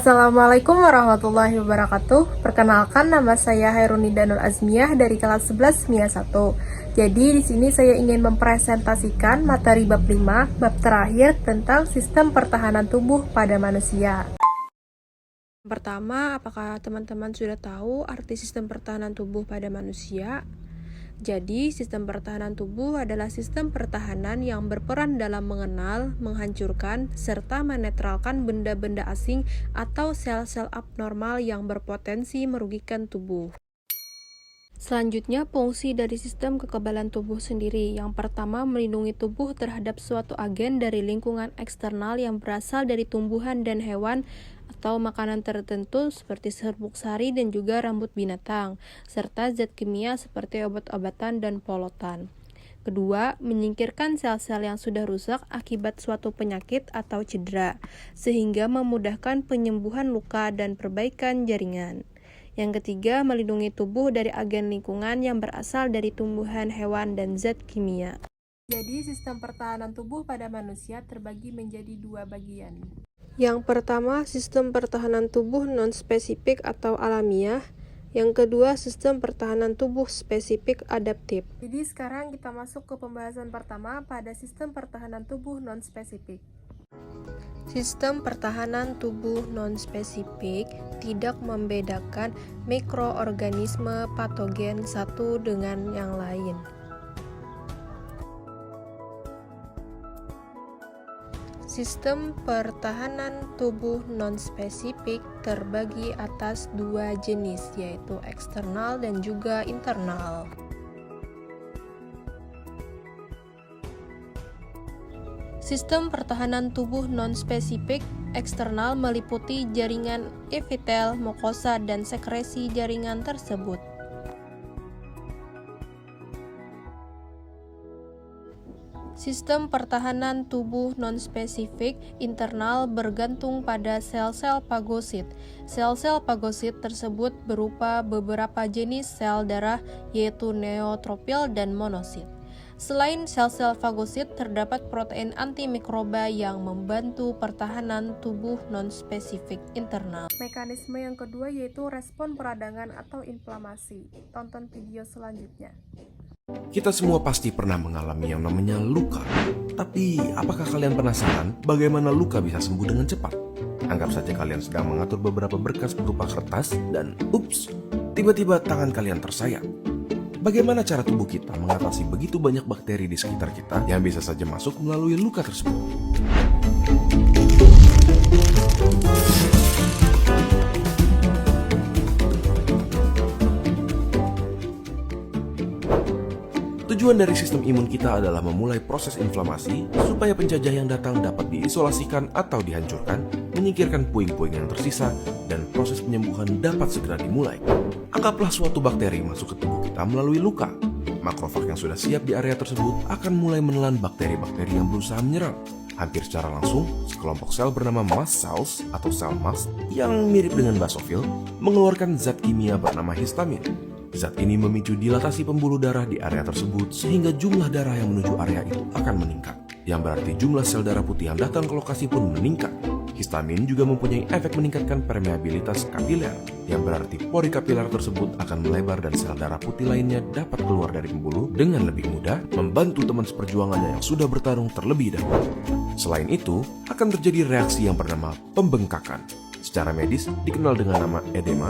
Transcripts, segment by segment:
Assalamualaikum warahmatullahi wabarakatuh. Perkenalkan, nama saya Hairunida Nur Azmiyah dari kelas 11 MIA 1. Jadi di sini saya ingin mempresentasikan materi bab 5, bab terakhir tentang sistem pertahanan tubuh pada manusia. Pertama, apakah teman-teman sudah tahu arti sistem pertahanan tubuh pada manusia? Jadi, sistem pertahanan tubuh adalah sistem pertahanan yang berperan dalam mengenal, menghancurkan, serta menetralkan benda-benda asing atau sel-sel abnormal yang berpotensi merugikan tubuh. Selanjutnya, fungsi dari sistem kekebalan tubuh sendiri. Yang pertama, melindungi tubuh terhadap suatu agen dari lingkungan eksternal yang berasal dari tumbuhan dan hewan atau makanan tertentu seperti serbuk sari dan juga rambut binatang, serta zat kimia seperti obat-obatan dan polutan. Kedua, menyingkirkan sel-sel yang sudah rusak akibat suatu penyakit atau cedera, sehingga memudahkan penyembuhan luka dan perbaikan jaringan. Yang ketiga, melindungi tubuh dari agen lingkungan yang berasal dari tumbuhan, hewan, dan zat kimia. Jadi, sistem pertahanan tubuh pada manusia terbagi menjadi dua bagian. Yang pertama, sistem pertahanan tubuh non-spesifik atau alamiah. Yang kedua, sistem pertahanan tubuh spesifik adaptif. Jadi sekarang kita masuk ke pembahasan pertama pada sistem pertahanan tubuh non-spesifik. Sistem pertahanan tubuh non-spesifik tidak membedakan mikroorganisme patogen satu dengan yang lain. Sistem pertahanan tubuh non-spesifik terbagi atas dua jenis, yaitu eksternal dan juga internal. Sistem pertahanan tubuh non-spesifik eksternal meliputi jaringan epitel, mukosa, dan sekresi jaringan tersebut. Sistem pertahanan tubuh non-spesifik internal bergantung pada sel-sel fagosit. Sel-sel fagosit tersebut berupa beberapa jenis sel darah, yaitu neutrofil dan monosit. Selain sel-sel fagosit, terdapat protein antimikroba yang membantu pertahanan tubuh non-spesifik internal. Mekanisme yang kedua yaitu respon peradangan atau inflamasi. Tonton video selanjutnya. Kita semua pasti pernah mengalami yang namanya luka. Tapi, apakah kalian penasaran bagaimana luka bisa sembuh dengan cepat? Anggap saja kalian sedang mengatur beberapa berkas berupa kertas dan ups, tiba-tiba tangan kalian tersayat. Bagaimana cara tubuh kita mengatasi begitu banyak bakteri di sekitar kita yang bisa saja masuk melalui luka tersebut? Tujuan dari sistem imun kita adalah memulai proses inflamasi supaya penjajah yang datang dapat diisolasikan atau dihancurkan, menyingkirkan puing-puing yang tersisa, dan proses penyembuhan dapat segera dimulai. Anggaplah suatu bakteri masuk ke tubuh kita melalui luka. Makrofag yang sudah siap di area tersebut akan mulai menelan bakteri-bakteri yang berusaha menyerang. Hampir secara langsung, sekelompok sel bernama mast cells atau sel mast yang mirip dengan basofil mengeluarkan zat kimia bernama histamin. Zat ini memicu dilatasi pembuluh darah di area tersebut sehingga jumlah darah yang menuju area itu akan meningkat. Yang berarti jumlah sel darah putih yang datang ke lokasi pun meningkat. Histamin juga mempunyai efek meningkatkan permeabilitas kapiler, yang berarti pori kapiler tersebut akan melebar dan sel darah putih lainnya dapat keluar dari pembuluh dengan lebih mudah, membantu teman seperjuangannya yang sudah bertarung terlebih dahulu. Selain itu, akan terjadi reaksi yang bernama pembengkakan. Secara medis dikenal dengan nama edema,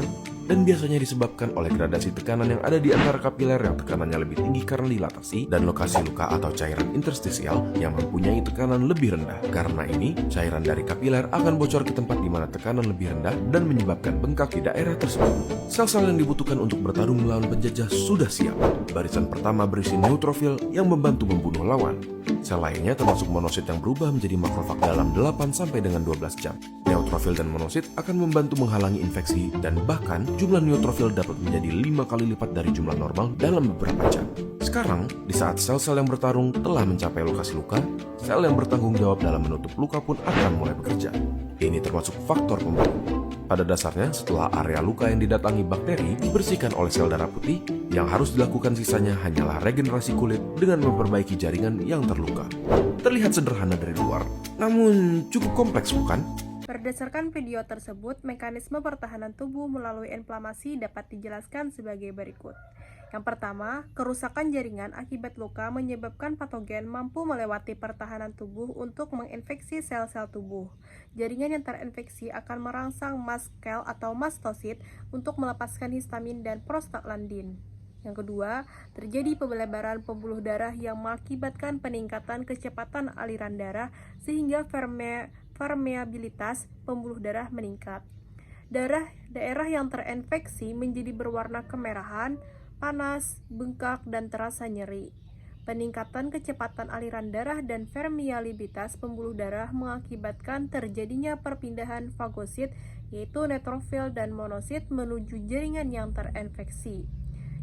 dan biasanya disebabkan oleh gradasi tekanan yang ada di antara kapiler yang tekanannya lebih tinggi karena dilatasi dan lokasi luka atau cairan interstisial yang mempunyai tekanan lebih rendah. Karena ini, cairan dari kapiler akan bocor ke tempat di mana tekanan lebih rendah dan menyebabkan bengkak di daerah tersebut. Sel-sel yang dibutuhkan untuk bertarung melawan penjajah sudah siap. Barisan pertama berisi neutrofil yang membantu membunuh lawan. Sel lainnya termasuk monosit yang berubah menjadi makrofag dalam 8 sampai dengan 12 jam. Neutrofil dan monosit akan membantu menghalangi infeksi dan bahkan jumlah neutrofil dapat menjadi 5 kali lipat dari jumlah normal dalam beberapa jam. Sekarang, di saat sel-sel yang bertarung telah mencapai lokasi luka, sel yang bertanggung jawab dalam menutup luka pun akan mulai bekerja. Ini termasuk faktor pembunuh. Pada dasarnya, setelah area luka yang didatangi bakteri dibersihkan oleh sel darah putih, yang harus dilakukan sisanya hanyalah regenerasi kulit dengan memperbaiki jaringan yang terluka. Terlihat sederhana dari luar, namun cukup kompleks, bukan? Berdasarkan video tersebut, mekanisme pertahanan tubuh melalui inflamasi dapat dijelaskan sebagai berikut. Yang pertama, kerusakan jaringan akibat luka menyebabkan patogen mampu melewati pertahanan tubuh untuk menginfeksi sel-sel tubuh. Jaringan yang terinfeksi akan merangsang mast cell atau mastosit untuk melepaskan histamin dan prostaglandin. Yang kedua, terjadi pelebaran pembuluh darah yang mengakibatkan peningkatan kecepatan aliran darah sehingga permeabilitas pembuluh darah meningkat. Daerah yang terinfeksi menjadi berwarna kemerahan, panas, bengkak, dan terasa nyeri. Peningkatan kecepatan aliran darah dan permeabilitas pembuluh darah mengakibatkan terjadinya perpindahan fagosit, yaitu neutrofil dan monosit menuju jaringan yang terinfeksi.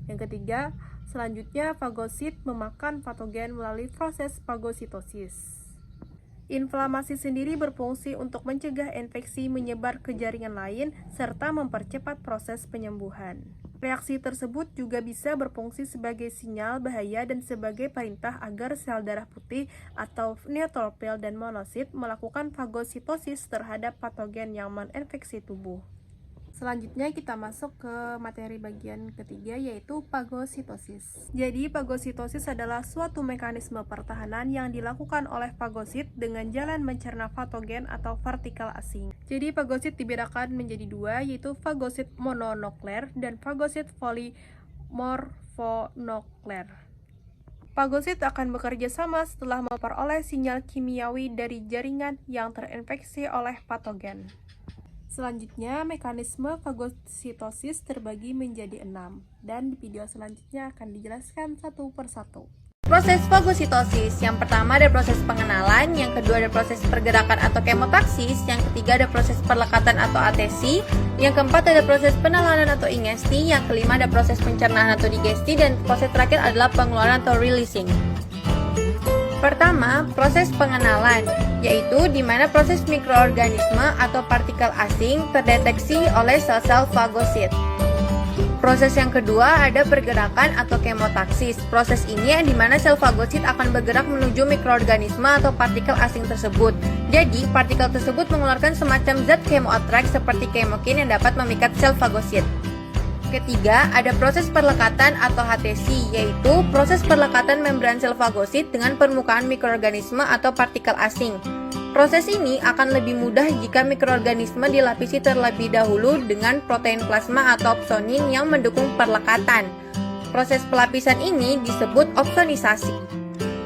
Yang ketiga, selanjutnya fagosit memakan patogen melalui proses fagositosis. Inflamasi sendiri berfungsi untuk mencegah infeksi menyebar ke jaringan lain serta mempercepat proses penyembuhan. Reaksi tersebut juga bisa berfungsi sebagai sinyal bahaya dan sebagai perintah agar sel darah putih atau neutrofil dan monosit melakukan fagositosis terhadap patogen yang menginfeksi tubuh. Selanjutnya kita masuk ke materi bagian ketiga, yaitu fagositosis. Jadi fagositosis adalah suatu mekanisme pertahanan yang dilakukan oleh fagosit dengan jalan mencerna patogen atau partikel asing. Jadi fagosit dibedakan menjadi dua, yaitu fagosit mononukleer dan fagosit polimorfonukleer. Fagosit akan bekerja sama setelah memperoleh sinyal kimiawi dari jaringan yang terinfeksi oleh patogen. Selanjutnya, mekanisme fagositosis terbagi menjadi 6, dan di video selanjutnya akan dijelaskan satu persatu. Proses fagositosis, yang pertama ada proses pengenalan, yang kedua ada proses pergerakan atau kemotaksis, yang ketiga ada proses perlekatan atau atesi, yang keempat ada proses penelanan atau ingesti, yang kelima ada proses pencernaan atau digesti, dan proses terakhir adalah pengeluaran atau releasing. Pertama, proses pengenalan, yaitu di mana proses mikroorganisme atau partikel asing terdeteksi oleh sel-sel fagosit. Proses yang kedua ada pergerakan atau kemotaksis. Proses ini di mana sel fagosit akan bergerak menuju mikroorganisme atau partikel asing tersebut. Jadi, partikel tersebut mengeluarkan semacam zat kemoattract seperti kemokin yang dapat memikat sel fagosit. Ketiga, ada proses perlekatan atau HTC, yaitu proses perlekatan membran sel fagosit dengan permukaan mikroorganisme atau partikel asing. Proses ini akan lebih mudah jika mikroorganisme dilapisi terlebih dahulu dengan protein plasma atau opsonin yang mendukung perlekatan. Proses pelapisan ini disebut opsonisasi.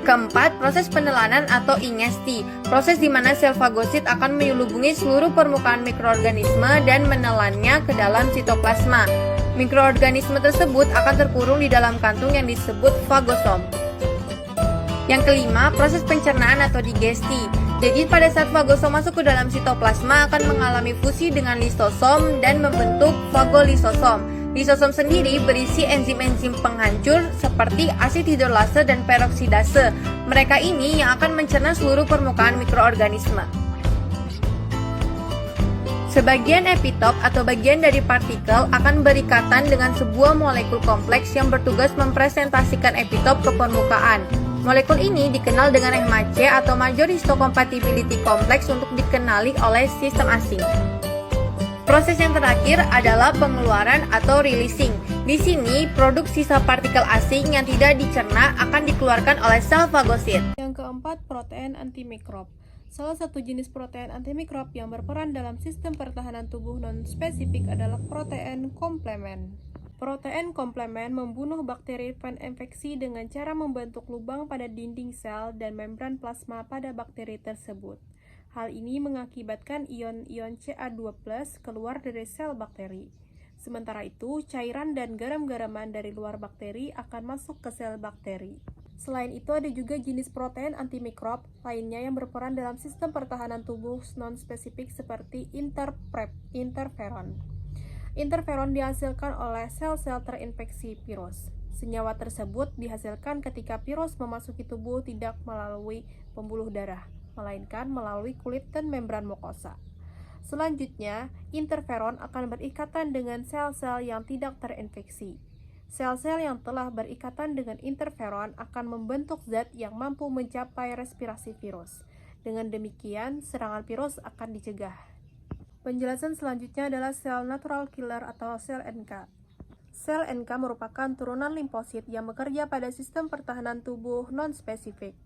Keempat, proses penelanan atau ingesti, proses di mana sel fagosit akan menyelubungi seluruh permukaan mikroorganisme dan menelannya ke dalam sitoplasma. Mikroorganisme tersebut akan terkurung di dalam kantung yang disebut fagosom. Yang kelima, proses pencernaan atau digesti. Jadi pada saat fagosom masuk ke dalam sitoplasma akan mengalami fusi dengan lisosom dan membentuk fagolisosom. Lisosom sendiri berisi enzim-enzim penghancur seperti asid hidrolase dan peroksidase. Mereka ini yang akan mencerna seluruh permukaan mikroorganisme. Sebagian epitop atau bagian dari partikel akan berikatan dengan sebuah molekul kompleks yang bertugas mempresentasikan epitop ke permukaan. Molekul ini dikenal dengan MHC atau Major Histocompatibility Complex untuk dikenali oleh sistem asing. Proses yang terakhir adalah pengeluaran atau releasing. Di sini, produk sisa partikel asing yang tidak dicerna akan dikeluarkan oleh sel fagosit. Yang keempat, protein antimikrob. Salah satu jenis protein antimikrob yang berperan dalam sistem pertahanan tubuh non-spesifik adalah protein komplemen. Protein komplemen membunuh bakteri peninfeksi dengan cara membentuk lubang pada dinding sel dan membran plasma pada bakteri tersebut. Hal ini mengakibatkan ion-ion Ca2+ keluar dari sel bakteri. Sementara itu, cairan dan garam-garaman dari luar bakteri akan masuk ke sel bakteri. Selain itu, ada juga jenis protein antimikrob lainnya yang berperan dalam sistem pertahanan tubuh non-spesifik seperti interferon. Interferon dihasilkan oleh sel-sel terinfeksi virus. Senyawa tersebut dihasilkan ketika virus memasuki tubuh tidak melalui pembuluh darah, melainkan melalui kulit dan membran mukosa. Selanjutnya, interferon akan berikatan dengan sel-sel yang tidak terinfeksi. Sel-sel yang telah berikatan dengan interferon akan membentuk zat yang mampu mencapai respirasi virus. Dengan demikian, serangan virus akan dicegah. Penjelasan selanjutnya adalah sel natural killer atau sel NK. Sel NK merupakan turunan limfosit yang bekerja pada sistem pertahanan tubuh non-spesifik.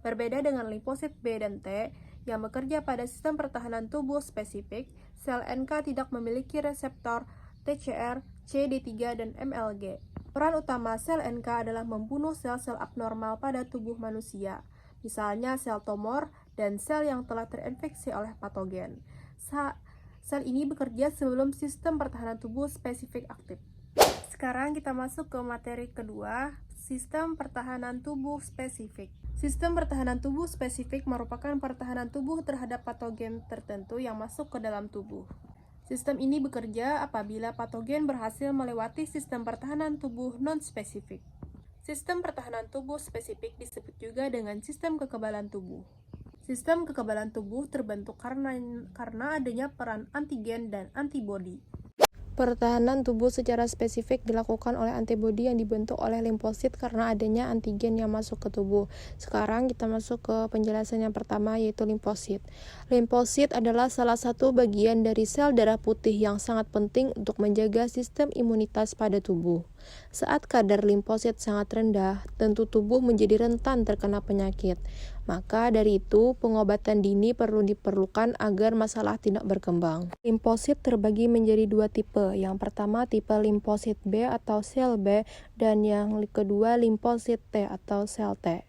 Berbeda dengan limfosit B dan T yang bekerja pada sistem pertahanan tubuh spesifik, sel NK tidak memiliki reseptor TCR, CD3, dan MLG. Peran utama sel NK adalah membunuh sel-sel abnormal pada tubuh manusia, misalnya sel tumor dan sel yang telah terinfeksi oleh patogen. Sel ini bekerja sebelum sistem pertahanan tubuh spesifik aktif. Sekarang kita masuk ke materi kedua, sistem pertahanan tubuh spesifik. Sistem pertahanan tubuh spesifik merupakan pertahanan tubuh terhadap patogen tertentu yang masuk ke dalam tubuh. Sistem ini bekerja apabila patogen berhasil melewati sistem pertahanan tubuh non-spesifik. Sistem pertahanan tubuh spesifik disebut juga dengan sistem kekebalan tubuh. Sistem kekebalan tubuh terbentuk karena adanya peran antigen dan antibodi. Pertahanan tubuh secara spesifik dilakukan oleh antibodi yang dibentuk oleh limfosit karena adanya antigen yang masuk ke tubuh. Sekarang kita masuk ke penjelasan yang pertama, yaitu limfosit. Limfosit adalah salah satu bagian dari sel darah putih yang sangat penting untuk menjaga sistem imunitas pada tubuh. Saat kadar limfosit sangat rendah, tentu tubuh menjadi rentan terkena penyakit. Maka dari itu, pengobatan dini perlu diperlukan agar masalah tidak berkembang. Limfosit terbagi menjadi dua tipe. Yang pertama tipe limfosit B atau sel B, dan yang kedua limfosit T atau sel T.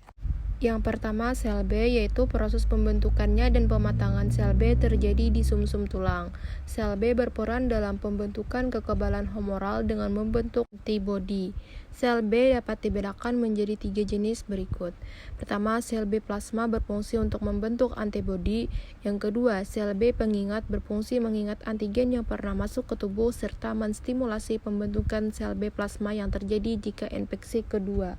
Yang pertama sel B, yaitu proses pembentukannya dan pematangan sel B terjadi di sumsum tulang. Sel B berperan dalam pembentukan kekebalan humoral dengan membentuk antibodi. Sel B dapat dibedakan menjadi 3 jenis berikut. Pertama, sel B plasma berfungsi untuk membentuk antibodi. Yang kedua, sel B pengingat berfungsi mengingat antigen yang pernah masuk ke tubuh serta menstimulasi pembentukan sel B plasma yang terjadi jika infeksi kedua.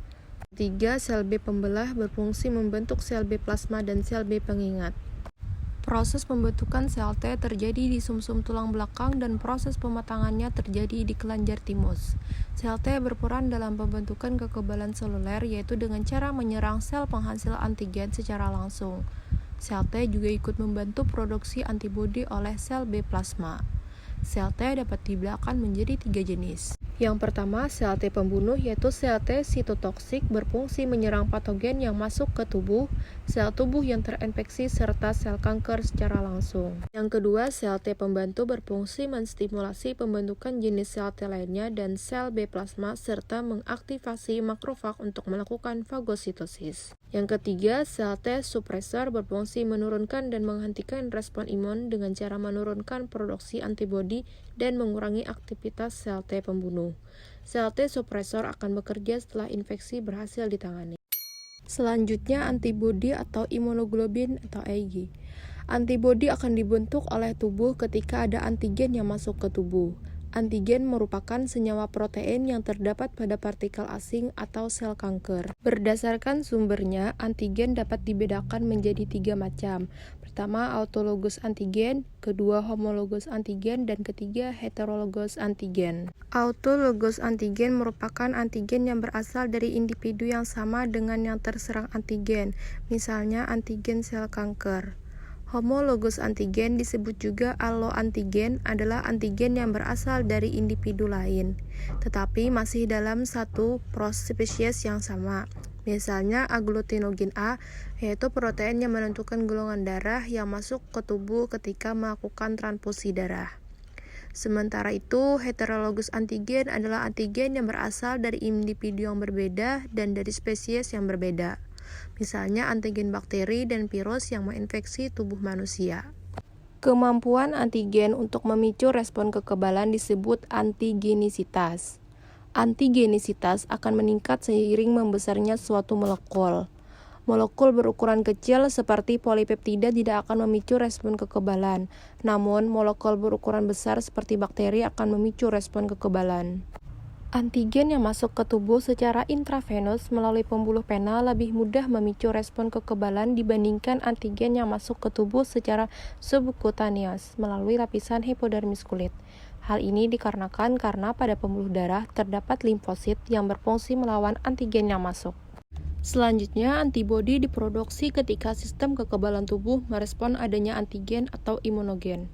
Ketiga, sel B pembelah berfungsi membentuk sel B plasma dan sel B pengingat. Proses pembentukan sel T terjadi di sumsum tulang belakang dan proses pematangannya terjadi di kelenjar timus. Sel T berperan dalam pembentukan kekebalan seluler, yaitu dengan cara menyerang sel penghasil antigen secara langsung. Sel T juga ikut membantu produksi antibodi oleh sel B plasma. Sel T dapat dibedakan menjadi 3 jenis. Yang pertama, sel T pembunuh, yaitu sel T sitotoksik berfungsi menyerang patogen yang masuk ke tubuh, sel tubuh yang terinfeksi, serta sel kanker secara langsung. Yang kedua, sel T pembantu berfungsi menstimulasi pembentukan jenis sel T lainnya dan sel B plasma, serta mengaktifasi makrofag untuk melakukan fagositosis. Yang ketiga, sel T supresor berfungsi menurunkan dan menghentikan respon imun dengan cara menurunkan produksi antibodi dan mengurangi aktivitas sel T pembunuh. Sel T supresor akan bekerja setelah infeksi berhasil ditangani. Selanjutnya, antibodi atau imunoglobulin atau IgG. Antibodi akan dibentuk oleh tubuh ketika ada antigen yang masuk ke tubuh. Antigen merupakan senyawa protein yang terdapat pada partikel asing atau sel kanker. Berdasarkan sumbernya, antigen dapat dibedakan menjadi 3 macam. Pertama, autologous antigen, kedua homologous antigen, dan ketiga heterologous antigen. Autologous antigen merupakan antigen yang berasal dari individu yang sama dengan yang terserang antigen, misalnya antigen sel kanker. Homologous antigen disebut juga alloantigen adalah antigen yang berasal dari individu lain, tetapi masih dalam satu spesies yang sama. Misalnya agglutinogen A, yaitu protein yang menentukan golongan darah yang masuk ke tubuh ketika melakukan transfusi darah. Sementara itu, heterologous antigen adalah antigen yang berasal dari individu yang berbeda dan dari spesies yang berbeda. Misalnya antigen bakteri dan virus yang menginfeksi tubuh manusia. Kemampuan antigen untuk memicu respon kekebalan disebut antigenisitas. Antigenisitas akan meningkat seiring membesarnya suatu molekul. Molekul berukuran kecil seperti polipeptida tidak akan memicu respon kekebalan, namun molekul berukuran besar seperti bakteri akan memicu respon kekebalan. Antigen yang masuk ke tubuh secara intravenous melalui pembuluh pena lebih mudah memicu respon kekebalan dibandingkan antigen yang masuk ke tubuh secara subkutaneous melalui lapisan hipodermis kulit. Hal ini dikarenakan karena pada pembuluh darah terdapat limfosit yang berfungsi melawan antigen yang masuk. Selanjutnya, antibodi diproduksi ketika sistem kekebalan tubuh merespon adanya antigen atau imunogen.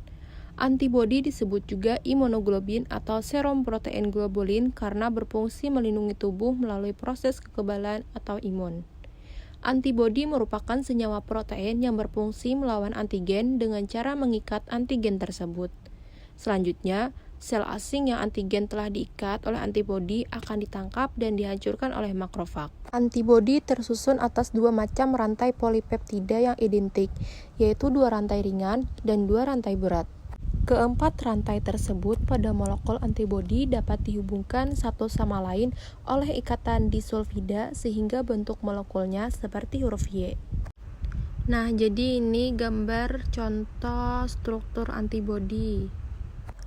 Antibodi disebut juga imunoglobulin atau serum protein globulin karena berfungsi melindungi tubuh melalui proses kekebalan atau imun. Antibodi merupakan senyawa protein yang berfungsi melawan antigen dengan cara mengikat antigen tersebut. Selanjutnya, sel asing yang antigen telah diikat oleh antibodi akan ditangkap dan dihancurkan oleh makrofag. Antibodi tersusun atas dua macam rantai polipeptida yang identik, yaitu dua rantai ringan dan dua rantai berat. Keempat rantai tersebut pada molekul antibodi dapat dihubungkan satu sama lain oleh ikatan disulfida sehingga bentuk molekulnya seperti huruf Y. Nah, jadi ini gambar contoh struktur antibodi.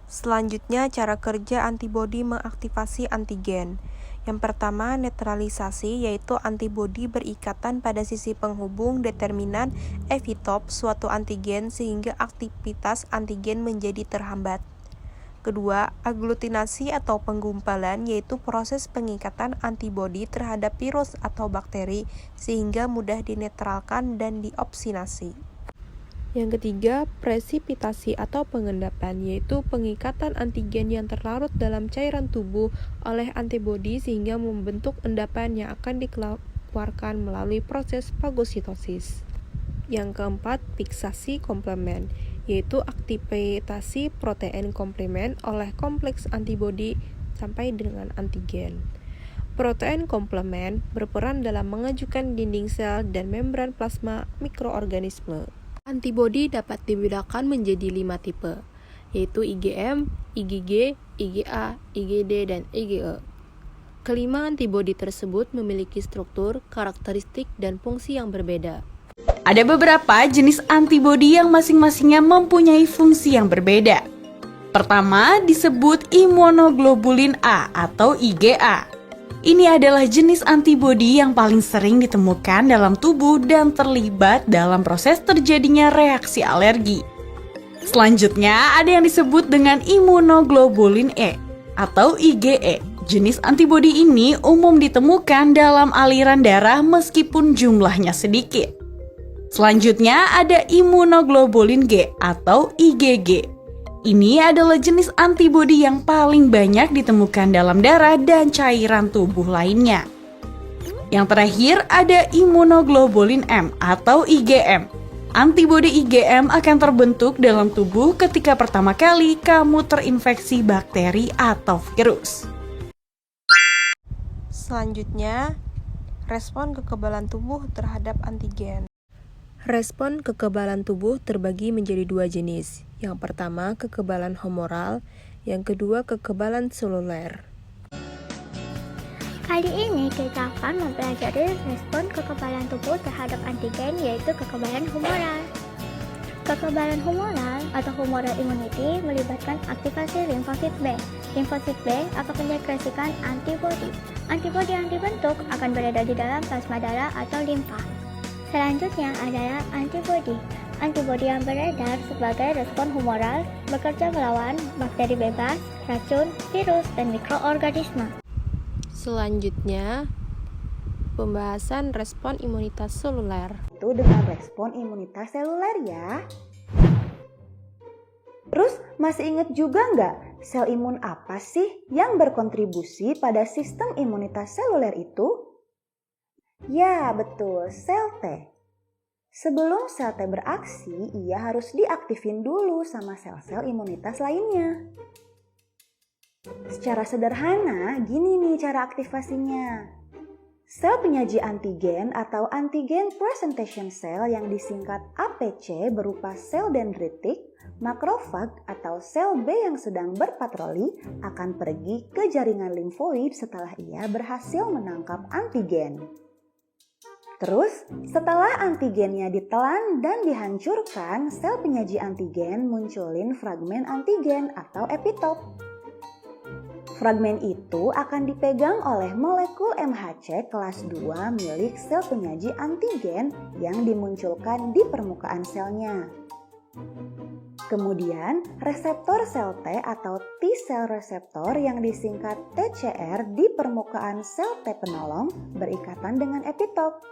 Selanjutnya, cara kerja antibodi mengaktifasi antigen. Yang pertama, netralisasi, yaitu antibodi berikatan pada sisi penghubung determinan epitop suatu antigen sehingga aktivitas antigen menjadi terhambat. Kedua, aglutinasi atau penggumpalan, yaitu proses pengikatan antibodi terhadap virus atau bakteri sehingga mudah dinetralkan dan diopsinasi. Yang ketiga, presipitasi atau pengendapan, yaitu pengikatan antigen yang terlarut dalam cairan tubuh oleh antibodi sehingga membentuk endapan yang akan dikeluarkan melalui proses fagositosis. Yang keempat, fiksasi komplement, yaitu aktivasi protein komplement oleh kompleks antibodi sampai dengan antigen. Protein komplement berperan dalam mengajukan dinding sel dan membran plasma mikroorganisme. Antibodi dapat dibedakan menjadi 5 tipe, yaitu IgM, IgG, IgA, IgD, dan IgE. Kelima antibodi tersebut memiliki struktur, karakteristik, dan fungsi yang berbeda. Ada beberapa jenis antibodi yang masing-masingnya mempunyai fungsi yang berbeda. Pertama disebut imunoglobulin A atau IgA. Ini adalah jenis antibodi yang paling sering ditemukan dalam tubuh dan terlibat dalam proses terjadinya reaksi alergi. Selanjutnya ada yang disebut dengan imunoglobulin E atau IgE. Jenis antibodi ini umum ditemukan dalam aliran darah meskipun jumlahnya sedikit. Selanjutnya ada imunoglobulin G atau IgG. Ini adalah jenis antibodi yang paling banyak ditemukan dalam darah dan cairan tubuh lainnya. Yang terakhir ada imunoglobulin M atau IgM. Antibodi IgM akan terbentuk dalam tubuh ketika pertama kali kamu terinfeksi bakteri atau virus. Selanjutnya, respon kekebalan tubuh terhadap antigen. Respon kekebalan tubuh terbagi menjadi dua jenis. Yang pertama, kekebalan humoral, yang kedua, kekebalan seluler. Kali ini kita akan mempelajari respon kekebalan tubuh terhadap antigen, yaitu kekebalan humoral. Kekebalan humoral atau humoral immunity melibatkan aktivasi limfosit B. Limfosit B akan mendekresikan antibodi. Antibodi yang dibentuk akan beredar di dalam plasma darah atau limfa. Selanjutnya adalah antibodi. Antibodi yang beredar sebagai respon humoral bekerja melawan bakteri bebas, racun, virus, dan mikroorganisme. Selanjutnya, pembahasan respon imunitas seluler. Itu dengan respon imunitas seluler ya. Terus masih ingat juga nggak sel imun apa sih yang berkontribusi pada sistem imunitas seluler itu? Ya, betul, sel T. Sebelum sel T beraksi, ia harus diaktifin dulu sama sel-sel imunitas lainnya. Secara sederhana, gini nih cara aktivasinya. Sel penyaji antigen atau antigen presentation cell yang disingkat APC berupa sel dendritik, makrofag atau sel B yang sedang berpatroli akan pergi ke jaringan limfoid setelah ia berhasil menangkap antigen. Terus, setelah antigennya ditelan dan dihancurkan, sel penyaji antigen munculin fragmen antigen atau epitop. Fragmen itu akan dipegang oleh molekul MHC kelas 2 milik sel penyaji antigen yang dimunculkan di permukaan selnya. Kemudian, reseptor sel T atau T-cell reseptor yang disingkat TCR di permukaan sel T penolong berikatan dengan epitop.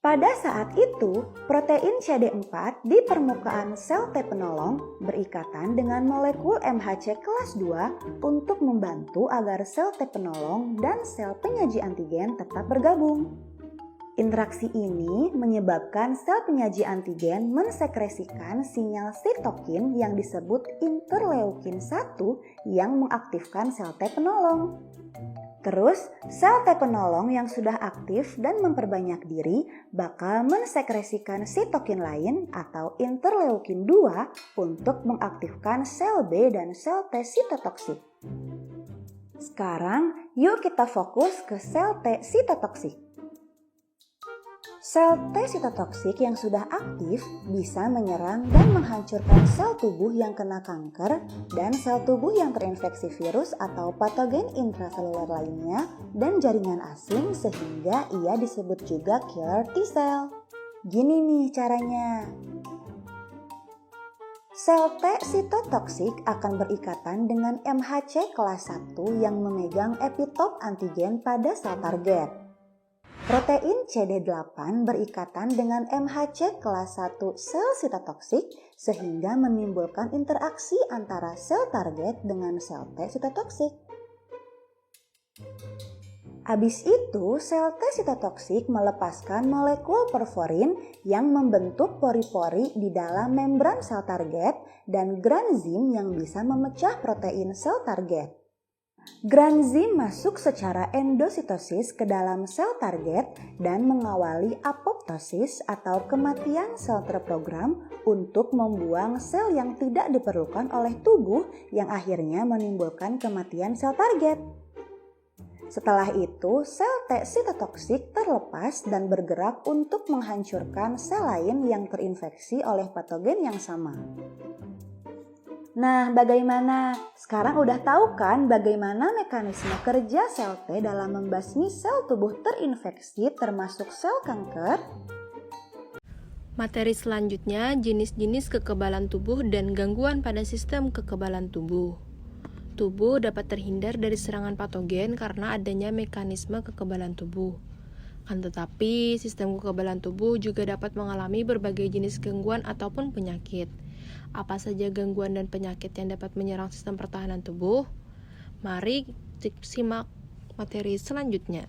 Pada saat itu, protein CD4 di permukaan sel T penolong berikatan dengan molekul MHC kelas 2 untuk membantu agar sel T penolong dan sel penyaji antigen tetap bergabung. Interaksi ini menyebabkan sel penyaji antigen mensekresikan sinyal sitokin yang disebut interleukin 1 yang mengaktifkan sel T penolong. Terus, sel T penolong yang sudah aktif dan memperbanyak diri bakal mensekresikan sitokin lain atau interleukin 2 untuk mengaktifkan sel B dan sel T sitotoksik. Sekarang, yuk kita fokus ke sel T sitotoksik. Sel T sitotoksik yang sudah aktif bisa menyerang dan menghancurkan sel tubuh yang kena kanker dan sel tubuh yang terinfeksi virus atau patogen intraseluler lainnya dan jaringan asing sehingga ia disebut juga killer T-cell. Gini nih caranya. Sel T sitotoksik akan berikatan dengan MHC kelas 1 yang memegang epitop antigen pada sel target. Protein CD8 berikatan dengan MHC kelas 1 sel sitotoksik sehingga menimbulkan interaksi antara sel target dengan sel T sitotoksik. Habis itu, sel T sitotoksik melepaskan molekul porforin yang membentuk pori-pori di dalam membran sel target dan granzim yang bisa memecah protein sel target. Granzim masuk secara endositosis ke dalam sel target dan mengawali apoptosis atau kematian sel terprogram untuk membuang sel yang tidak diperlukan oleh tubuh yang akhirnya menimbulkan kematian sel target. Setelah itu, sel T sitotoksik terlepas dan bergerak untuk menghancurkan sel lain yang terinfeksi oleh patogen yang sama. Nah, bagaimana? Sekarang udah tahu kan bagaimana mekanisme kerja sel T dalam membasmi sel tubuh terinfeksi termasuk sel kanker? Materi selanjutnya, jenis-jenis kekebalan tubuh dan gangguan pada sistem kekebalan tubuh. Tubuh dapat terhindar dari serangan patogen karena adanya mekanisme kekebalan tubuh. Kan tetapi, sistem kekebalan tubuh juga dapat mengalami berbagai jenis gangguan ataupun penyakit. Apa saja gangguan dan penyakit yang dapat menyerang sistem pertahanan tubuh? Mari simak materi selanjutnya.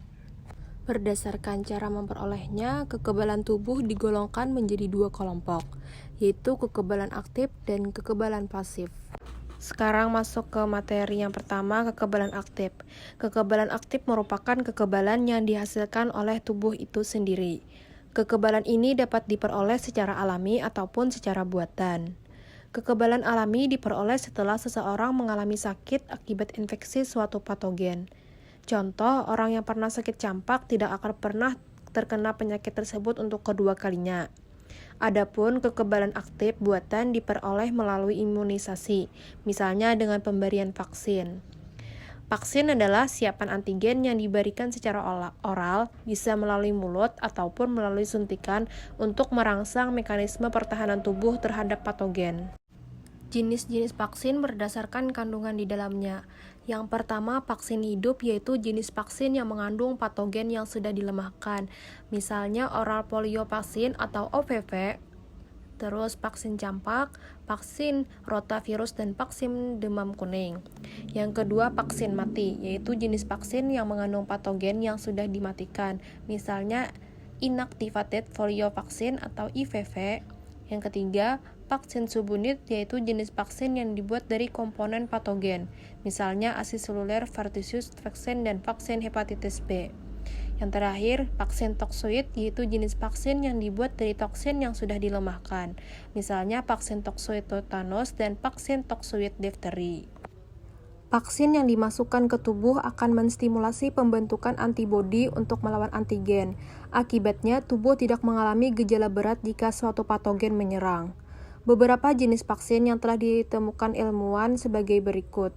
Berdasarkan cara memperolehnya, kekebalan tubuh digolongkan menjadi dua kelompok, yaitu kekebalan aktif dan kekebalan pasif. Sekarang masuk ke materi yang pertama, kekebalan aktif. Kekebalan aktif merupakan kekebalan yang dihasilkan oleh tubuh itu sendiri. Kekebalan ini dapat diperoleh secara alami ataupun secara buatan. Kekebalan alami diperoleh setelah seseorang mengalami sakit akibat infeksi suatu patogen. Contoh, orang yang pernah sakit campak tidak akan pernah terkena penyakit tersebut untuk kedua kalinya. Adapun kekebalan aktif buatan diperoleh melalui imunisasi, misalnya dengan pemberian vaksin. Vaksin adalah siapan antigen yang diberikan secara oral, bisa melalui mulut ataupun melalui suntikan untuk merangsang mekanisme pertahanan tubuh terhadap patogen. Jenis-jenis vaksin berdasarkan kandungan di dalamnya. Yang pertama, vaksin hidup, yaitu jenis vaksin yang mengandung patogen yang sudah dilemahkan, misalnya oral polio vaksin atau OPV, terus vaksin campak, vaksin rotavirus, dan vaksin demam kuning. Yang kedua, vaksin mati, yaitu jenis vaksin yang mengandung patogen yang sudah dimatikan, misalnya inactivated polio vaksin atau IVV. Yang ketiga, vaksin subunit, yaitu jenis vaksin yang dibuat dari komponen patogen, misalnya acicelular vertices vaksin dan vaksin hepatitis B. Yang terakhir, vaksin toksoid, yaitu jenis vaksin yang dibuat dari toksin yang sudah dilemahkan, misalnya vaksin toksoid tetanus dan vaksin toksoid difteri. Vaksin yang dimasukkan ke tubuh akan menstimulasi pembentukan antibodi untuk melawan antigen. Akibatnya, tubuh tidak mengalami gejala berat jika suatu patogen menyerang. Beberapa jenis vaksin yang telah ditemukan ilmuwan sebagai berikut: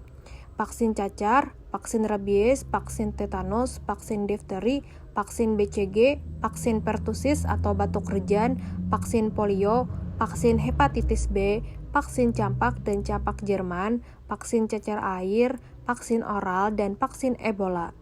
vaksin cacar, vaksin rabies, vaksin tetanus, vaksin difteri, vaksin BCG, vaksin pertusis atau batuk rejan, vaksin polio, vaksin hepatitis B, vaksin campak dan campak Jerman, vaksin cacar air, vaksin oral, dan vaksin Ebola.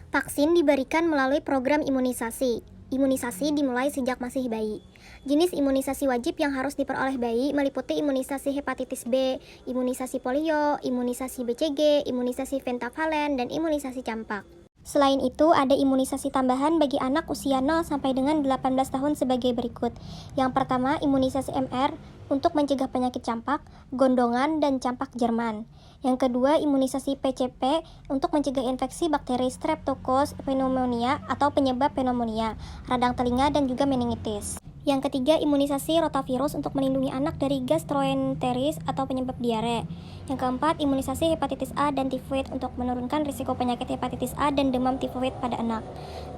Vaksin diberikan melalui program imunisasi. Imunisasi dimulai sejak masih bayi. Jenis imunisasi wajib yang harus diperoleh bayi meliputi imunisasi hepatitis B, imunisasi polio, imunisasi BCG, imunisasi pentavalen, dan imunisasi campak. Selain itu, ada imunisasi tambahan bagi anak usia 0 sampai dengan 18 tahun sebagai berikut. Yang pertama, imunisasi MR untuk mencegah penyakit campak, gondongan, dan campak Jerman. Yang kedua, imunisasi PCP untuk mencegah infeksi bakteri Streptococcus pneumonia atau penyebab pneumonia, radang telinga, dan juga meningitis. Yang ketiga, imunisasi rotavirus untuk melindungi anak dari gastroenteritis atau penyebab diare. Yang keempat, imunisasi hepatitis A dan tifoid untuk menurunkan risiko penyakit hepatitis A dan demam tifoid pada anak.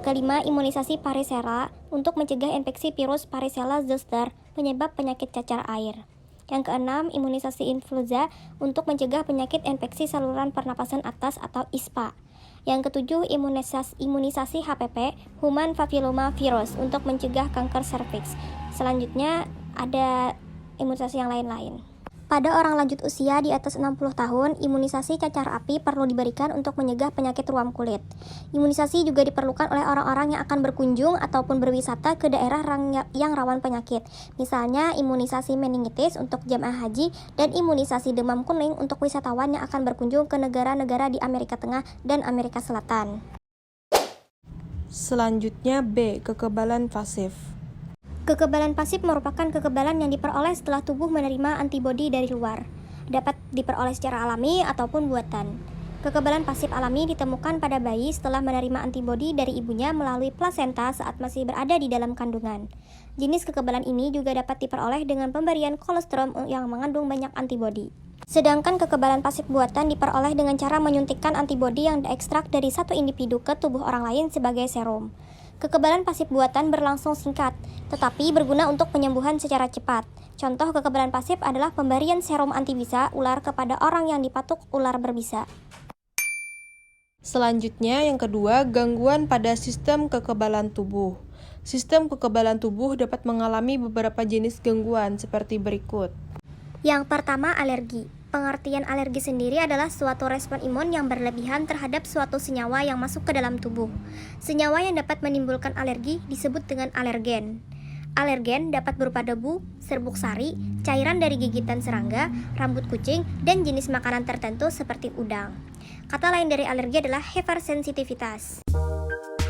Kelima, imunisasi varicella untuk mencegah infeksi virus varicella zoster, penyebab penyakit cacar air. Yang keenam, imunisasi influenza untuk mencegah penyakit infeksi saluran pernapasan atas atau ISPA. Yang ketujuh, imunisasi HPV, Human Papilloma Virus, untuk mencegah kanker serviks. Selanjutnya, ada imunisasi yang lain-lain. Pada orang lanjut usia di atas 60 tahun, imunisasi cacar api perlu diberikan untuk mencegah penyakit ruam kulit. Imunisasi juga diperlukan oleh orang-orang yang akan berkunjung ataupun berwisata ke daerah yang rawan penyakit. Misalnya, imunisasi meningitis untuk jamaah haji dan imunisasi demam kuning untuk wisatawan yang akan berkunjung ke negara-negara di Amerika Tengah dan Amerika Selatan. Selanjutnya B. Kekebalan pasif. Kekebalan pasif merupakan kekebalan yang diperoleh setelah tubuh menerima antibodi dari luar. Dapat diperoleh secara alami ataupun buatan. Kekebalan pasif alami ditemukan pada bayi setelah menerima antibodi dari ibunya melalui plasenta saat masih berada di dalam kandungan. Jenis kekebalan ini juga dapat diperoleh dengan pemberian kolostrum yang mengandung banyak antibodi. Sedangkan kekebalan pasif buatan diperoleh dengan cara menyuntikkan antibodi yang diekstrak dari satu individu ke tubuh orang lain sebagai serum. Kekebalan pasif buatan berlangsung singkat, tetapi berguna untuk penyembuhan secara cepat. Contoh kekebalan pasif adalah pemberian serum antibisa ular kepada orang yang dipatuk ular berbisa. Selanjutnya, yang kedua, gangguan pada sistem kekebalan tubuh. Sistem kekebalan tubuh dapat mengalami beberapa jenis gangguan seperti berikut. Yang pertama, alergi. Pengertian alergi sendiri adalah suatu respon imun yang berlebihan terhadap suatu senyawa yang masuk ke dalam tubuh. Senyawa yang dapat menimbulkan alergi disebut dengan alergen. Alergen dapat berupa debu, serbuk sari, cairan dari gigitan serangga, rambut kucing, dan jenis makanan tertentu seperti udang. Kata lain dari alergi adalah hypersensitivitas.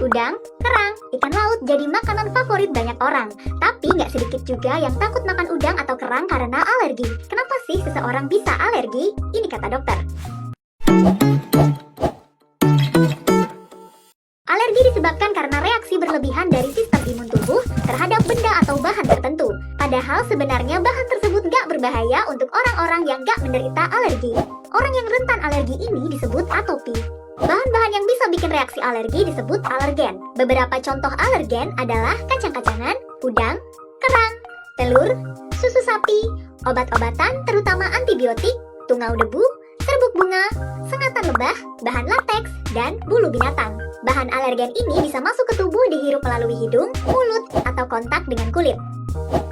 Udang, kerang, ikan laut jadi makanan favorit banyak orang. Tapi nggak sedikit juga yang takut makan udang atau kerang karena alergi. Kenapa sih seseorang bisa alergi? Ini kata dokter. Alergi disebabkan karena reaksi berlebihan dari sistem imun tubuh terhadap benda atau bahan tertentu. Padahal sebenarnya bahan tersebut nggak berbahaya untuk orang-orang yang nggak menderita alergi. Orang yang rentan alergi ini disebut atopi. Bahan-bahan yang bisa bikin reaksi alergi disebut alergen. Beberapa contoh alergen adalah kacang-kacangan, udang, kerang, telur, susu sapi, obat-obatan terutama antibiotik, tungau debu, serbuk bunga, sengatan lebah, bahan lateks, dan bulu binatang. Bahan alergen ini bisa masuk ke tubuh dihirup melalui hidung, mulut, atau kontak dengan kulit.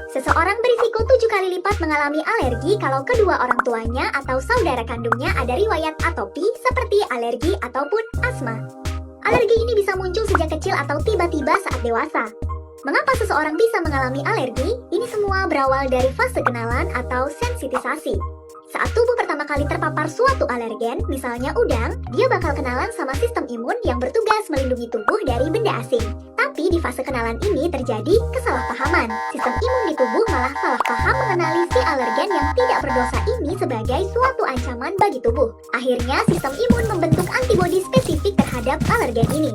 Seseorang berisiko 7 kali lipat mengalami alergi kalau kedua orang tuanya atau saudara kandungnya ada riwayat atopi seperti alergi ataupun asma. Alergi ini bisa muncul sejak kecil atau tiba-tiba saat dewasa. Mengapa seseorang bisa mengalami alergi? Ini semua berawal dari fase kenalan atau sensitisasi. Saat tubuh pertama kali terpapar suatu alergen, misalnya udang, dia bakal kenalan sama sistem imun yang bertugas melindungi tubuh dari benda asing. Tapi di fase kenalan ini terjadi kesalahpahaman. Sistem imun di tubuh malah salah paham mengenali si alergen yang tidak berdosa ini sebagai suatu ancaman bagi tubuh. Akhirnya sistem imun membentuk antibodi spesifik terhadap alergen ini.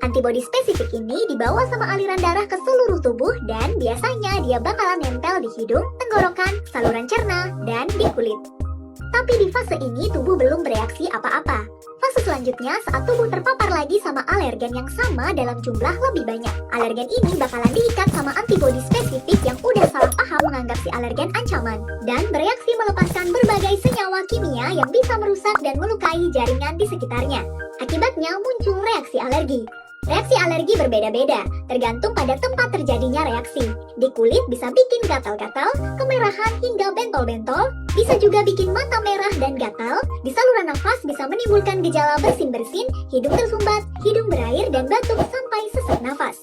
Antibodi spesifik ini dibawa sama aliran darah ke seluruh tubuh dan biasanya dia bakalan nempel di hidung, tenggorokan, saluran cerna, dan di kulit. Tapi di fase ini tubuh belum bereaksi apa-apa. Fase selanjutnya saat tubuh terpapar lagi sama alergen yang sama dalam jumlah lebih banyak. Alergen ini bakalan diikat sama antibodi spesifik yang udah salah paham menganggap si alergen ancaman dan bereaksi melepaskan berbagai senyawa kimia yang bisa merusak dan melukai jaringan di sekitarnya. Akibatnya muncul reaksi alergi. Reaksi alergi berbeda-beda, tergantung pada tempat terjadinya reaksi. Di kulit bisa bikin gatal-gatal, kemerahan hingga bentol-bentol, bisa juga bikin mata merah dan gatal. Di saluran nafas bisa menimbulkan gejala bersin-bersin, hidung tersumbat, hidung berair, dan batuk sampai sesak nafas.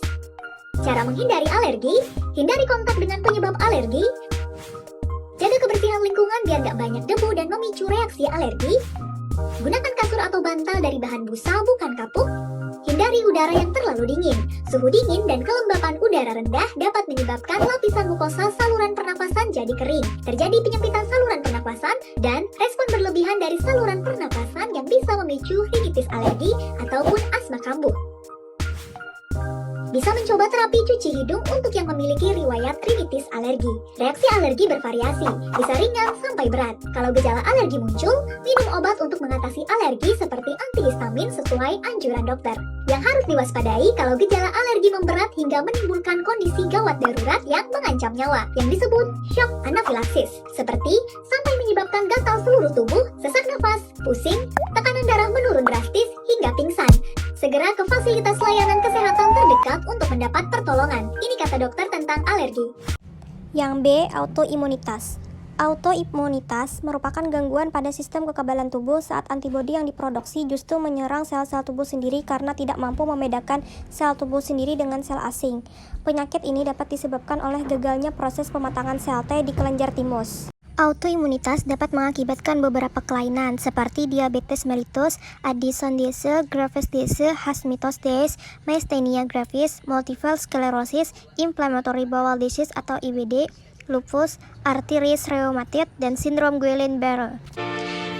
Cara menghindari alergi, hindari kontak dengan penyebab alergi, jaga kebersihan lingkungan biar gak banyak debu dan memicu reaksi alergi, gunakan kasur atau bantal dari bahan busa bukan kapuk, hindari udara yang terlalu dingin. Suhu dingin dan kelembapan udara rendah dapat menyebabkan lapisan mukosa saluran pernapasan jadi kering, terjadi penyempitan saluran pernapasan, dan respon berlebihan dari saluran pernapasan yang bisa memicu rinitis alergi ataupun asma kambuh. Bisa mencoba terapi cuci hidung untuk yang memiliki riwayat rinitis alergi. Reaksi alergi bervariasi, bisa ringan sampai berat. Kalau gejala alergi muncul, minum obat untuk mengatasi alergi seperti antihistamin sesuai anjuran dokter. Yang harus diwaspadai kalau gejala alergi memberat hingga menimbulkan kondisi gawat darurat yang mengancam nyawa, yang disebut shock anafilaksis, seperti sampai menyebabkan gatal seluruh tubuh, sesak nafas, pusing, tekanan darah menurun drastis, hingga pingsan. Segera ke fasilitas layanan kesehatan terdekat untuk mendapat pertolongan. Ini kata dokter tentang alergi. Yang B. Autoimunitas. Autoimunitas merupakan gangguan pada sistem kekebalan tubuh saat antibodi yang diproduksi justru menyerang sel-sel tubuh sendiri karena tidak mampu membedakan sel tubuh sendiri dengan sel asing. Penyakit ini dapat disebabkan oleh gagalnya proses pematangan sel T di kelenjar timus. Autoimunitas dapat mengakibatkan beberapa kelainan seperti diabetes mellitus, Addison disease, Graves disease, Hashimoto's disease, myasthenia gravis, multiple sclerosis, inflammatory bowel disease atau IBD, lupus, arthritis rheumatoid, dan sindrom Guillain-Barré.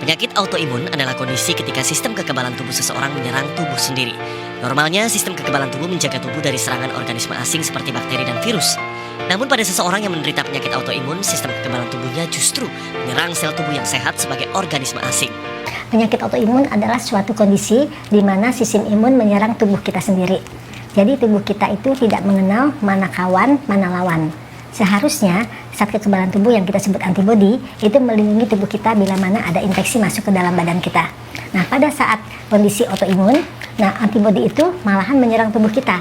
Penyakit autoimun adalah kondisi ketika sistem kekebalan tubuh seseorang menyerang tubuh sendiri. Normalnya, sistem kekebalan tubuh menjaga tubuh dari serangan organisme asing seperti bakteri dan virus. Namun pada seseorang yang menderita penyakit autoimun, sistem kekebalan tubuhnya justru menyerang sel tubuh yang sehat sebagai organisme asing. Penyakit autoimun adalah suatu kondisi di mana sistem imun menyerang tubuh kita sendiri. Jadi tubuh kita itu tidak mengenal mana kawan, mana lawan. Seharusnya saat kekebalan tubuh yang kita sebut antibodi itu melindungi tubuh kita bila mana ada infeksi masuk ke dalam badan kita. Nah, pada saat kondisi autoimun, antibodi itu malahan menyerang tubuh kita.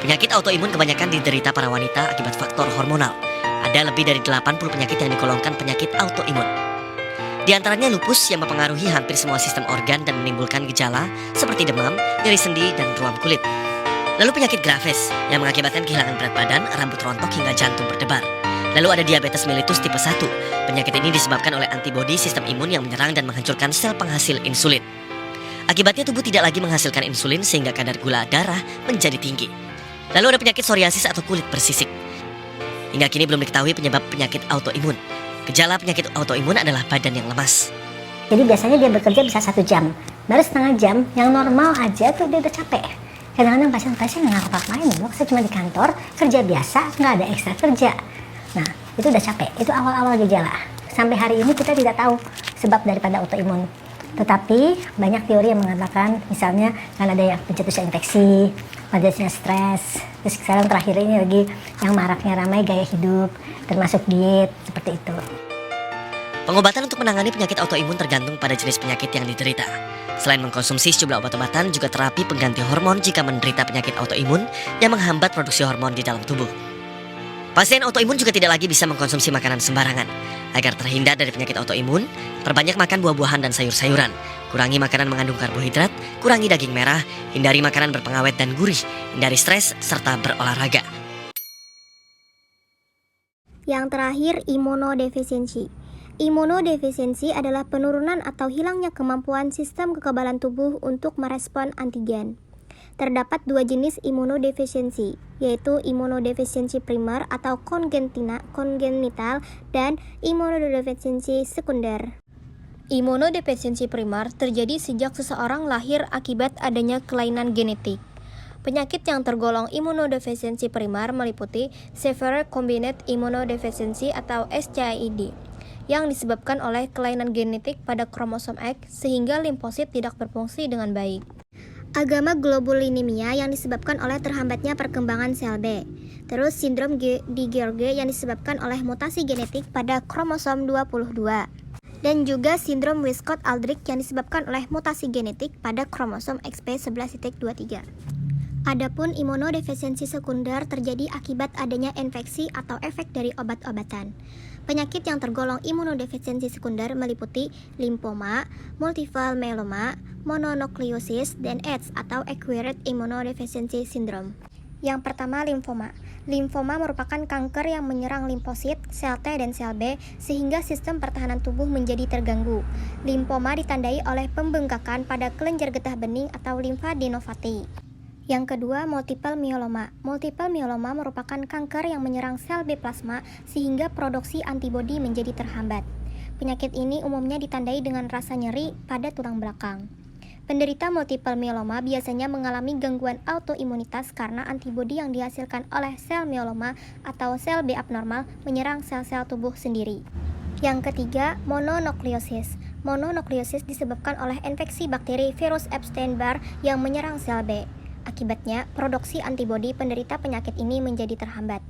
Penyakit autoimun kebanyakan diderita para wanita akibat faktor hormonal. Ada lebih dari 80 penyakit yang digolongkan penyakit autoimun. Di antaranya lupus yang mempengaruhi hampir semua sistem organ dan menimbulkan gejala seperti demam, nyeri sendi, dan ruam kulit. Lalu penyakit Graves yang mengakibatkan kehilangan berat badan, rambut rontok, hingga jantung berdebar. Lalu ada diabetes mellitus tipe 1. Penyakit ini disebabkan oleh antibodi sistem imun yang menyerang dan menghancurkan sel penghasil insulin. Akibatnya tubuh tidak lagi menghasilkan insulin sehingga kadar gula darah menjadi tinggi. Lalu ada penyakit psoriasis atau kulit bersisik. Hingga kini belum diketahui penyebab penyakit autoimun. Gejala penyakit autoimun adalah badan yang lemas. Jadi biasanya dia bekerja bisa 1 jam, baru setengah jam, yang normal aja tuh dia udah capek. Kadang-kadang pasien-pasien nggak ngapa-ngapain, dok, saya cuma di kantor, kerja biasa, nggak ada ekstra kerja. Nah, itu udah capek, itu awal-awal gejala. Sampai hari ini kita tidak tahu sebab daripada autoimun. Tetapi banyak teori yang mengatakan misalnya kan ada yang pencetusnya infeksi, padanya stres, terus sekarang terakhir ini lagi yang maraknya ramai gaya hidup, termasuk diet, seperti itu. Pengobatan untuk menangani penyakit autoimun tergantung pada jenis penyakit yang diderita. Selain mengkonsumsi sejumlah obat-obatan, juga terapi pengganti hormon jika menderita penyakit autoimun yang menghambat produksi hormon di dalam tubuh. Pasien autoimun juga tidak lagi bisa mengkonsumsi makanan sembarangan. Agar terhindar dari penyakit autoimun, perbanyak makan buah-buahan dan sayur-sayuran, kurangi makanan mengandung karbohidrat, kurangi daging merah, hindari makanan berpengawet dan gurih, hindari stres, serta berolahraga. Yang terakhir, imunodefisiensi. Imunodefisiensi adalah penurunan atau hilangnya kemampuan sistem kekebalan tubuh untuk merespon antigen. Terdapat 2 jenis imunodefisiensi, yaitu imunodefisiensi primer atau kongenital dan imunodefisiensi sekunder. Imunodefisiensi primer terjadi sejak seseorang lahir akibat adanya kelainan genetik. Penyakit yang tergolong imunodefisiensi primer meliputi Severe Combined Immunodeficiency atau SCID, yang disebabkan oleh kelainan genetik pada kromosom X sehingga limfosit tidak berfungsi dengan baik. Agama globulinemia yang disebabkan oleh terhambatnya perkembangan sel B. Terus sindrom Guillain-Barré yang disebabkan oleh mutasi genetik pada kromosom 22. dan juga sindrom Wiskott-Aldrich yang disebabkan oleh mutasi genetik pada kromosom XP11.23. Adapun imunodefisiensi sekunder terjadi akibat adanya infeksi atau efek dari obat-obatan. Penyakit yang tergolong imunodefisiensi sekunder meliputi limfoma, multiple myeloma, mononukleosis, dan AIDS atau acquired immunodeficiency syndrome. Yang pertama, limfoma. Limfoma merupakan kanker yang menyerang limfosit, sel T dan sel B, sehingga sistem pertahanan tubuh menjadi terganggu. Limfoma ditandai oleh pembengkakan pada kelenjar getah bening atau limfadenopati. Yang kedua, multiple myeloma. Multiple myeloma merupakan kanker yang menyerang sel B plasma, sehingga produksi antibodi menjadi terhambat. Penyakit ini umumnya ditandai dengan rasa nyeri pada tulang belakang. Penderita multiple myeloma biasanya mengalami gangguan autoimunitas karena antibodi yang dihasilkan oleh sel myeloma atau sel B abnormal menyerang sel-sel tubuh sendiri. Yang ketiga, mononukleosis. Mononukleosis disebabkan oleh infeksi bakteri virus Epstein-Barr yang menyerang sel B. Akibatnya, produksi antibodi penderita penyakit ini menjadi terhambat.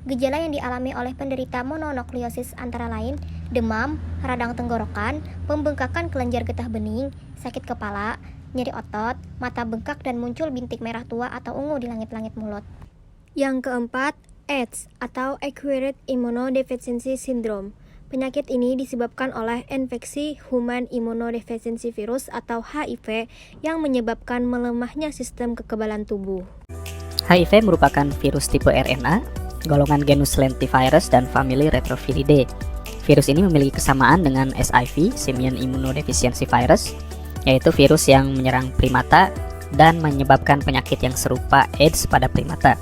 Gejala yang dialami oleh penderita mononukleosis antara lain demam, radang tenggorokan, pembengkakan kelenjar getah bening, sakit kepala, nyeri otot, mata bengkak dan muncul bintik merah tua atau ungu di langit-langit mulut. Yang keempat, AIDS atau Acquired Immunodeficiency Syndrome. Penyakit ini disebabkan oleh infeksi Human Immunodeficiency Virus atau HIV yang menyebabkan melemahnya sistem kekebalan tubuh. HIV merupakan virus tipe RNA, golongan genus lentivirus dan famili Retroviridae. Virus ini memiliki kesamaan dengan SIV, Simian Immunodeficiency Virus, yaitu virus yang menyerang primata dan menyebabkan penyakit yang serupa AIDS pada primata.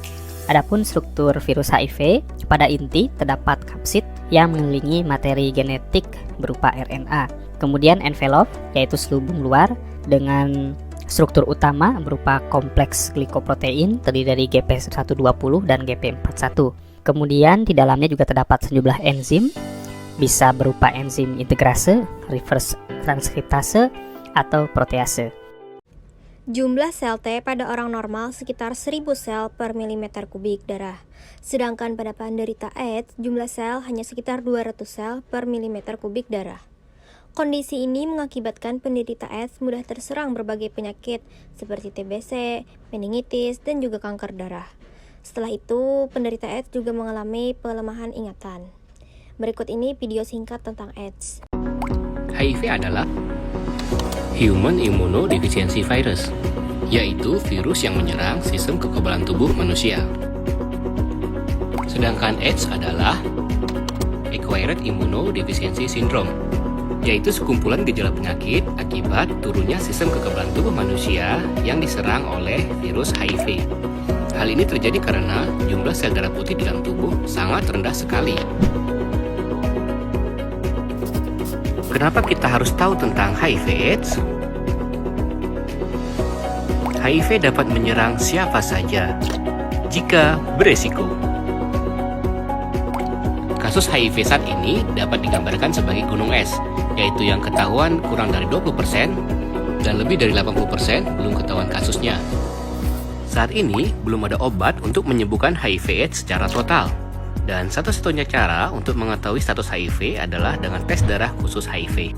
Adapun struktur virus HIV, pada inti terdapat kapsid yang mengelilingi materi genetik berupa RNA. Kemudian envelope, yaitu selubung luar dengan struktur utama berupa kompleks glikoprotein terdiri dari GP120 dan GP41. Kemudian di dalamnya juga terdapat sejumlah enzim, bisa berupa enzim integrase, reverse transkriptase, atau protease. Jumlah sel T pada orang normal sekitar 1000 sel per milimeter kubik darah. Sedangkan pada penderita AIDS, jumlah sel hanya sekitar 200 sel per milimeter kubik darah. Kondisi ini mengakibatkan penderita AIDS mudah terserang berbagai penyakit seperti TBC, meningitis, dan juga kanker darah. Setelah itu, penderita AIDS juga mengalami pelemahan ingatan. Berikut ini video singkat tentang AIDS. HIV adalah Human Immunodeficiency Virus, yaitu virus yang menyerang sistem kekebalan tubuh manusia. Sedangkan AIDS adalah Acquired Immunodeficiency Syndrome, yaitu sekumpulan gejala penyakit akibat turunnya sistem kekebalan tubuh manusia yang diserang oleh virus HIV. Hal ini terjadi karena jumlah sel darah putih di dalam tubuh sangat rendah sekali. Kenapa kita harus tahu tentang HIV/AIDS? HIV dapat menyerang siapa saja jika beresiko. Kasus HIV saat ini dapat digambarkan sebagai gunung es, yaitu yang ketahuan kurang dari 20% dan lebih dari 80% belum ketahuan kasusnya. Saat ini belum ada obat untuk menyembuhkan HIV/AIDS secara total. Dan satu-satunya cara untuk mengetahui status HIV adalah dengan tes darah khusus HIV.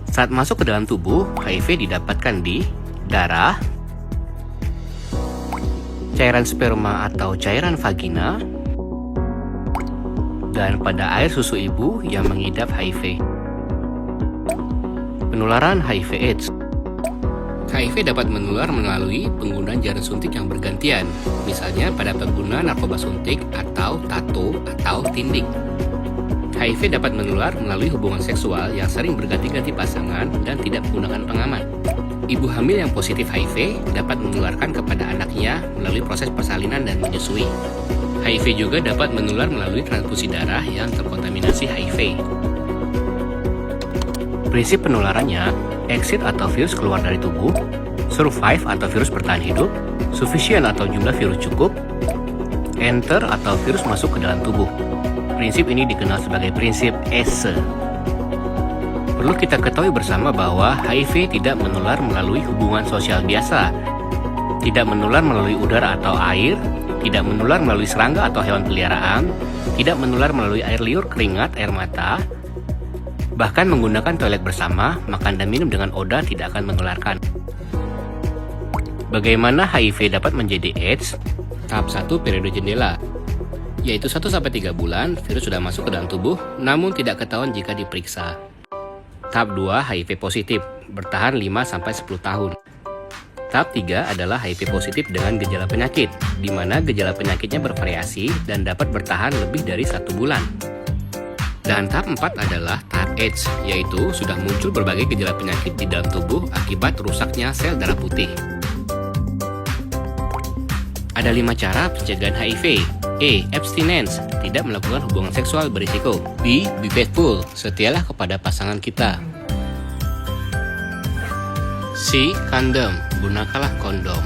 Saat masuk ke dalam tubuh, HIV didapatkan di darah, cairan sperma atau cairan vagina, dan pada air susu ibu yang mengidap HIV. Penularan HIV/AIDS. HIV dapat menular melalui penggunaan jarum suntik yang bergantian, misalnya pada pengguna narkoba suntik atau tato atau tindik. HIV dapat menular melalui hubungan seksual yang sering berganti-ganti pasangan dan tidak menggunakan pengaman. Ibu hamil yang positif HIV dapat menularkan kepada anaknya melalui proses persalinan dan menyusui. HIV juga dapat menular melalui transfusi darah yang terkontaminasi HIV. Prinsip penularannya, exit atau virus keluar dari tubuh, survive atau virus bertahan hidup, sufficient atau jumlah virus cukup, enter atau virus masuk ke dalam tubuh. Prinsip ini dikenal sebagai prinsip ESE. Perlu kita ketahui bersama bahwa HIV tidak menular melalui hubungan sosial biasa, tidak menular melalui udara atau air, tidak menular melalui serangga atau hewan peliharaan, tidak menular melalui air liur, keringat, air mata, Bahkan menggunakan toilet bersama, makan dan minum dengan odol tidak akan menularkan. Bagaimana HIV dapat menjadi AIDS? Tahap 1 periode jendela, yaitu 1-3 bulan virus sudah masuk ke dalam tubuh, namun tidak ketahuan jika diperiksa. Tahap 2 HIV positif, bertahan 5-10 tahun. Tahap 3 adalah HIV positif dengan gejala penyakit, di mana gejala penyakitnya bervariasi dan dapat bertahan lebih dari 1 bulan. Dan tahap 4 adalah tahap AIDS, yaitu sudah muncul berbagai gejala penyakit di dalam tubuh akibat rusaknya sel darah putih. Ada 5 cara pencegahan HIV. A. Abstinence, tidak melakukan hubungan seksual berisiko. B. Be faithful, setialah kepada pasangan kita. C. Condom, gunakanlah kondom.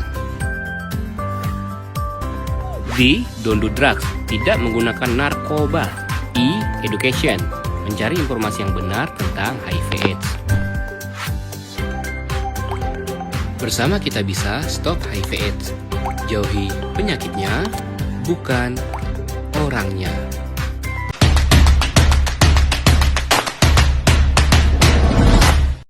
D. Don't do drugs, tidak menggunakan narkoba. E. Education, mencari informasi yang benar tentang HIV/AIDS. Bersama kita bisa stop HIV/AIDS. Jauhi penyakitnya, bukan orangnya.